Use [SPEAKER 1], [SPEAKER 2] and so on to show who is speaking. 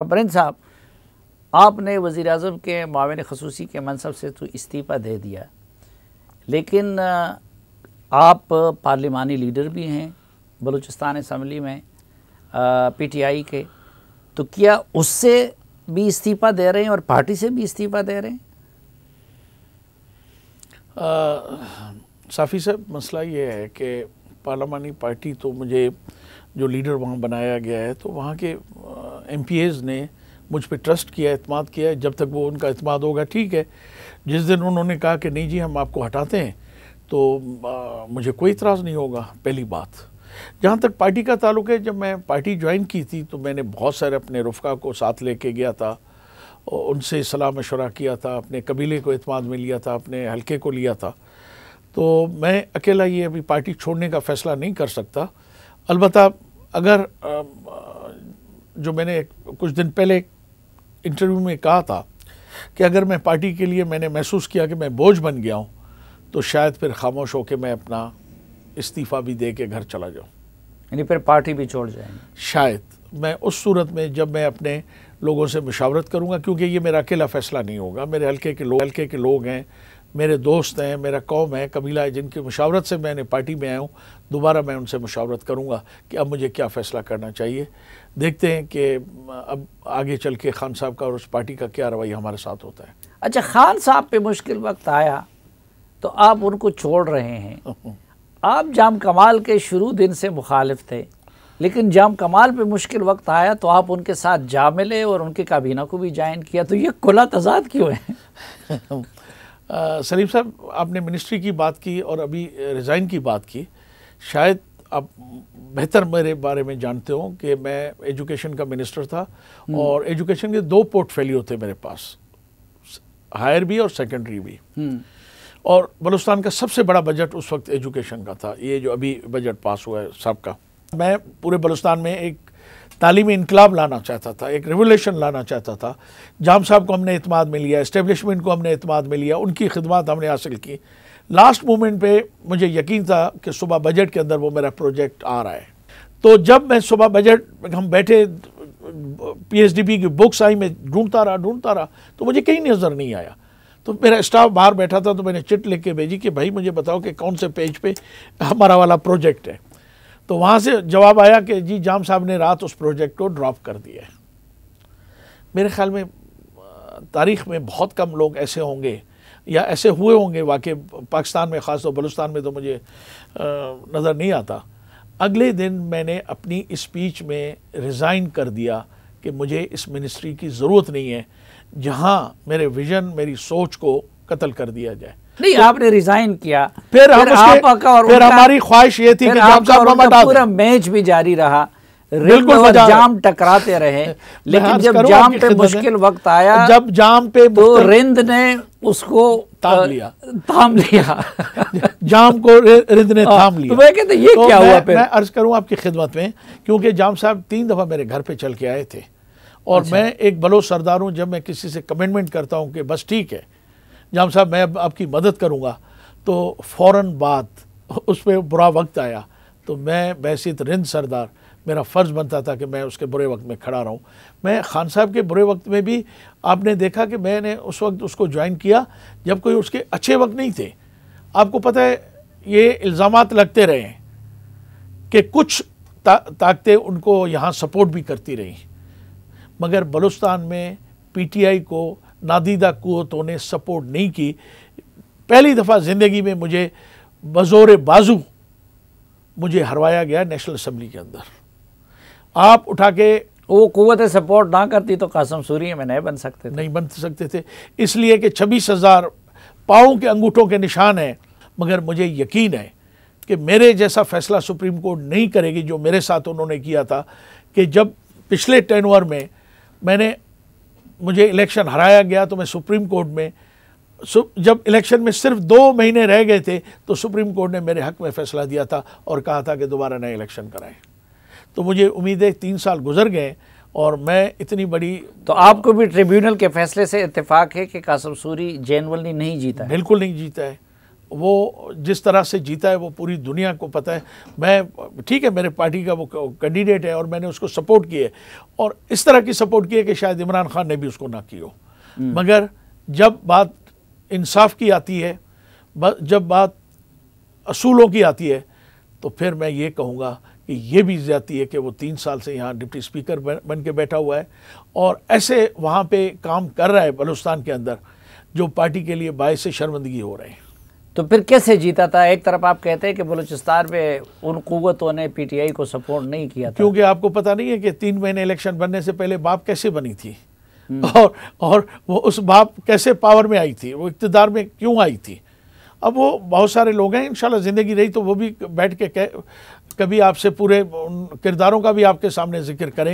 [SPEAKER 1] Prince साहब, आपने वज़ीर-ए-आज़म के माविन ख़ुसूसी के मनसब से तो इस्तीफ़ा दे दिया, लेकिन आप पार्लिमानी लीडर भी हैं बलूचिस्तान असम्बली में PTI के, तो क्या उससे भी इस्तीफ़ा दे रहे हैं और पार्टी से भी इस्तीफ़ा दे रहे हैं?
[SPEAKER 2] साफ़ी साहब, मसला ये है कि पार्लिमानी पार्टी तो मुझे जो लीडर वहाँ बनाया गया है, तो वहाँ के MPAs ने मुझ पे ट्रस्ट किया, एतमाद किया। जब तक वो उनका एतमाद होगा ठीक है। जिस दिन उन्होंने कहा कि नहीं जी हम आपको हटाते हैं, तो मुझे कोई इतराज़ नहीं होगा। पहली बात, जहाँ तक पार्टी का ताल्लुक़ है, जब मैं पार्टी ज्वाइन की थी तो मैंने बहुत सारे अपने रुफ़का को साथ लेके गया था, उनसे सलाह मशवरा किया था, अपने कबीले को एतमाद में लिया था, अपने हलके को लिया था। तो मैं अकेला ये अभी पार्टी छोड़ने का फ़ैसला नहीं कर सकता। अलबत्ता अगर जो मैंने कुछ दिन पहले इंटरव्यू में कहा था कि अगर मैं पार्टी के लिए मैंने महसूस किया कि मैं बोझ बन गया हूँ, तो शायद फिर खामोश होकर मैं अपना इस्तीफ़ा भी दे के घर चला जाऊँ,
[SPEAKER 1] यानी फिर पार्टी भी छोड़ जाएंगे।
[SPEAKER 2] शायद मैं उस सूरत में जब मैं अपने लोगों से मुशावरत करूँगा, क्योंकि ये मेरा अकेला फ़ैसला नहीं होगा। मेरे हल्के के लोग हैं, मेरे दोस्त हैं, मेरा कौम है, कबीला है, जिनकी मुशावरत से मैंने पार्टी में आया हूँ। दोबारा मैं उनसे मुशावरत करूँगा कि अब मुझे क्या फ़ैसला करना चाहिए। देखते हैं कि अब आगे चल के खान साहब का और उस पार्टी का क्या रवैया हमारे साथ होता है।
[SPEAKER 1] अच्छा, खान साहब पे मुश्किल वक्त आया तो आप उनको छोड़ रहे हैं। आप जाम कमाल के शुरू दिन से मुखालिफ थे, लेकिन जाम कमाल पे मुश्किल वक्त आया तो आप उनके साथ जा मिले और उनके काबीना को भी ज्वाइन किया, तो ये खुला तजाद क्यों है?
[SPEAKER 2] सलीम साहब, आपने मिनिस्ट्री की बात की और अभी रिज़ाइन की बात की। शायद आप बेहतर मेरे बारे में जानते हो कि मैं एजुकेशन का मिनिस्टर था और एजुकेशन के 2 पोर्टफोलियो थे मेरे पास, हायर भी और सेकेंडरी भी। और बलूचिस्तान का सबसे बड़ा बजट उस वक्त एजुकेशन का था, ये जो अभी बजट पास हुआ है सबका। मैं पूरे बलूचिस्तान में एक तालीमी इनकलाब लाना चाहता था, एक रिवोल्यूशन लाना चाहता था। जाम साहब को हमने एतमाद में लिया, इस्टेब्लिशमेंट को हमने एतमाद में लिया, उनकी खिदमत हमने हासिल की। लास्ट मोमेंट पे मुझे यकीन था कि सुबह बजट के अंदर वो मेरा प्रोजेक्ट आ रहा है। तो जब मैं सुबह बजट हम बैठे, PSDB की बुक्स आई, मैं ढूंढता रहा तो मुझे कहीं नज़र नहीं आया। तो मेरा स्टाफ बाहर बैठा था, तो मैंने चिट लिख के भेजी कि भाई मुझे बताओ कि कौन से पेज पे हमारा वाला प्रोजेक्ट है। तो वहाँ से जवाब आया कि जी जाम साहब ने रात उस प्रोजेक्ट को ड्रॉप कर दिया है। मेरे ख्याल में तारीख़ में बहुत कम लोग ऐसे होंगे या ऐसे हुए होंगे, वाकई पाकिस्तान में ख़ास तौर बलूचिस्तान में तो मुझे नज़र नहीं आता। अगले दिन मैंने अपनी स्पीच में रिज़ाइन कर दिया कि मुझे इस मिनिस्ट्री की ज़रूरत नहीं है जहाँ मेरे विज़न, मेरी सोच को कत्ल कर दिया जाए।
[SPEAKER 1] नहीं, तो आपने रिजाइन किया,
[SPEAKER 2] फिर हमारी ख्वाहिश ये थी कि जाम साहब
[SPEAKER 1] पूरा मैच भी जारी रहा,
[SPEAKER 2] बिल्कुल
[SPEAKER 1] जाम टकराते रहे, लेकिन जब जाम पे मुश्किल वक्त आया,
[SPEAKER 2] जब जाम पे
[SPEAKER 1] तो रिंद ने उसको थाम लिया
[SPEAKER 2] जाम को रिंद ने थाम लिया।
[SPEAKER 1] तो मैं कहते ये क्या हुआ?
[SPEAKER 2] मैं अर्ज करूं आपकी खिदमत में, क्योंकि जाम साहब 3 दफ़ा मेरे घर पे चल के आए थे और मैं एक बलोच सरदार हूं। जब मैं किसी से कमिटमेंट करता हूं कि बस ठीक है जाम साहब मैं अब आपकी मदद करूंगा, तो फ़ौरन बाद उस पर बुरा वक्त आया तो मैं बैसित रिंद सरदार, मेरा फ़र्ज़ बनता था कि मैं उसके बुरे वक्त में खड़ा रहूं। मैं खान साहब के बुरे वक्त में भी आपने देखा कि मैंने उस वक्त उसको ज्वाइन किया जब कोई उसके अच्छे वक्त नहीं थे। आपको पता है ये इल्ज़ामात लगते रहे कि कुछ ताकतें उनको यहाँ सपोर्ट भी करती रहीं, मगर बलूचिस्तान में PTI को नादीदा कुव्वतों ने सपोर्ट नहीं की। पहली दफ़ा ज़िंदगी में मुझे बज़ोर बाजू मुझे हरवाया गया नेशनल असम्बली के अंदर। आप उठा के,
[SPEAKER 1] वो कुव्वतें सपोर्ट ना करती तो कासम सूरी में नहीं बन सकते थे, इसलिए कि 26,000 पाँव के अंगूठों के निशान हैं। मगर मुझे यकीन है कि मेरे जैसा फ़ैसला सुप्रीम कोर्ट नहीं करेगी जो मेरे साथ उन्होंने किया था। कि जब पिछले टेन्योर में मुझे इलेक्शन हराया गया तो मैं सुप्रीम कोर्ट में, जब इलेक्शन में सिर्फ 2 महीने रह गए थे तो सुप्रीम कोर्ट ने मेरे हक़ में फ़ैसला दिया था और कहा था कि दोबारा नए इलेक्शन कराएं। तो मुझे उम्मीद है 3 साल गुजर गए और मैं इतनी बड़ी, तो आपको भी ट्रिब्यूनल के फैसले से इत्तेफाक है कि कासम सूरी जेनुइनली नहीं जीता है?
[SPEAKER 2] बिल्कुल नहीं जीता है। वो जिस तरह से जीता है वो पूरी दुनिया को पता है। मैं ठीक है, मेरे पार्टी का वो कैंडिडेट है और मैंने उसको सपोर्ट किए और इस तरह की सपोर्ट की है कि शायद इमरान खान ने भी उसको ना की हो। मगर जब बात इंसाफ की आती है, जब बात असूलों की आती है, तो फिर मैं ये कहूँगा कि ये भी ज़्यादती है कि वो 3 साल से यहाँ डिप्टी स्पीकर बन के बैठा हुआ है और ऐसे वहाँ पे काम कर रहा है बलूचिस्तान के अंदर जो पार्टी के लिए बायस शर्मिंदगी हो रहे हैं।
[SPEAKER 3] तो फिर कैसे जीता था? एक तरफ आप कहते हैं कि बलूचिस्तान में उन कुव्वतों ने पीटीआई को सपोर्ट नहीं किया था।
[SPEAKER 2] क्योंकि आपको पता नहीं है कि 3 महीने इलेक्शन बनने से पहले बाप कैसे बनी थी और वो उस बाप कैसे पावर में आई थी, वो इक़्तिदार में क्यों आई थी। अब वो बहुत सारे लोग हैं, इंशाल्लाह ज़िंदगी रही तो वो भी बैठ के कभी आपसे पूरे किरदारों का भी आपके सामने जिक्र करें।